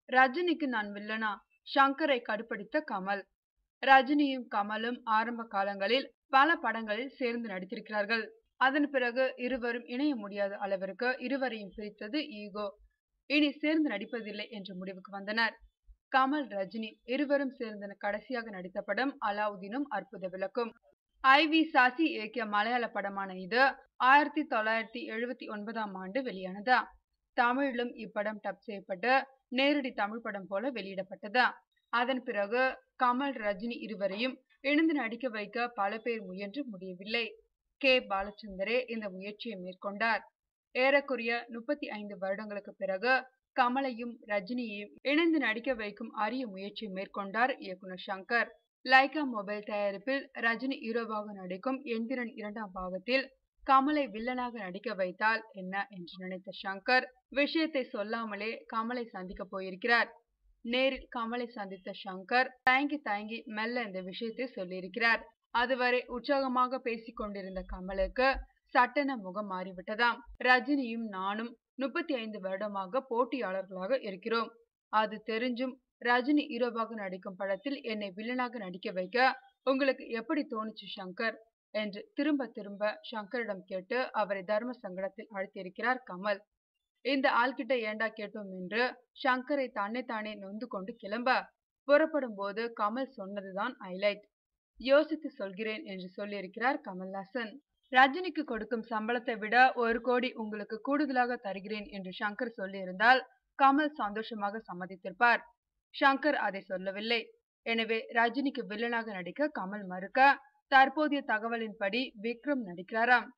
ரஜினிக்கு நான் வில்லனா? ஷங்கரை கடுப்படுத்த கமல். ரஜினியும் கமலும் ஆரம்ப காலங்களில் பல படங்களில் சேர்ந்து நடித்திருக்கிறார்கள். அதன் பிறகு இருவரும் இணைய முடியாத அளவிற்கு இருவரையும் பிரித்தது ஈகோ. இனி சேர்ந்து நடிப்பதில்லை என்ற முடிவுக்கு வந்தனர். கமல், ரஜினி இருவரும் சேர்ந்து கடைசியாக நடித்த படம் அலாவுதீனும் அற்புத விளக்கும். I.V. சாசி இயக்கிய மலையாள படமான இது 1979ஆம் ஆண்டு வெளியானது. தமிழிலும் இப்படம் டப் செய்யப்பட்டு நேரடி தமிழ் படம் போல வெளியிடப்பட்டது. அதன் பிறகு கமல், ரஜினி இருவரையும் இணைந்து நடிக்க வைக்க பல பேர் முயன்று முடியவில்லை. கே. பாலச்சந்தரே இந்த முயற்சியை மேற்கொண்டார். ஏறக்குறைய 35 வருடங்களுக்கு பிறகு கமலையும் ரஜினியையும் இணைந்து நடிக்க வைக்கும் அரிய முயற்சியை மேற்கொண்டார் இயக்குனர் ஷங்கர். லைகா மொபைல் தயாரிப்பில் ரஜினி ஹீரோவாக நடிக்கும் எந்திரன் 2ஆம் பாகத்தில் கமலை வில்லனாக நடிக்க வைத்தால் என்ன என்று நினைத்த ஷங்கர் விஷயத்தை சொல்லாமலே கமலை சந்திக்க போயிருக்கிறார். நேரில் கமலை சந்தித்த ஷங்கர் தயங்கி மெல்ல இந்த விஷயத்தை சொல்லியிருக்கிறார். அதுவரை உற்சாகமாக பேசிக் கொண்டிருந்த கமலுக்கு சட்டென முகம் மாறிவிட்டதாம். ரஜினியும் நானும் 35 வருடமாக போட்டியாளர்களாக இருக்கிறோம். அது தெரிஞ்சும் ரஜினி ஹீரோவாக நடிக்கும் படத்தில் என்னை வில்லனாக நடிக்க வைக்க உங்களுக்கு எப்படி தோணுச்சு ஷங்கர் என்று திரும்ப ஷங்கரிடம் கேட்டு அவரை தர்ம சங்கடத்தில் ஆழ்த்தியிருக்கிறார் கமல். இந்த ஆள்கிட்ட ஏண்டா கேட்டோம் என்று ஷங்கரை தன்னைத்தானே நொந்து கொண்டு கிளம்ப புறப்படும் போது கமல் சொன்னதுதான் ஹைலைட். யோசித்து சொல்கிறேன் என்று சொல்லியிருக்கிறார் கமல்ஹாசன். ரஜினிக்கு கொடுக்கும் சம்பளத்தை விட 1 கோடி உங்களுக்கு கூடுதலாக தருகிறேன் என்று ஷங்கர் சொல்லியிருந்தால் கமல் சந்தோஷமாக சம்மதித்திருப்பார். ஷங்கர் அதை சொல்லவில்லை. எனவே ரஜினிக்கு வில்லனாக நடிக்க கமல் மறுக்க தற்போதைய தகவலின்படி விக்ரம் நடிக்கிறாராம்.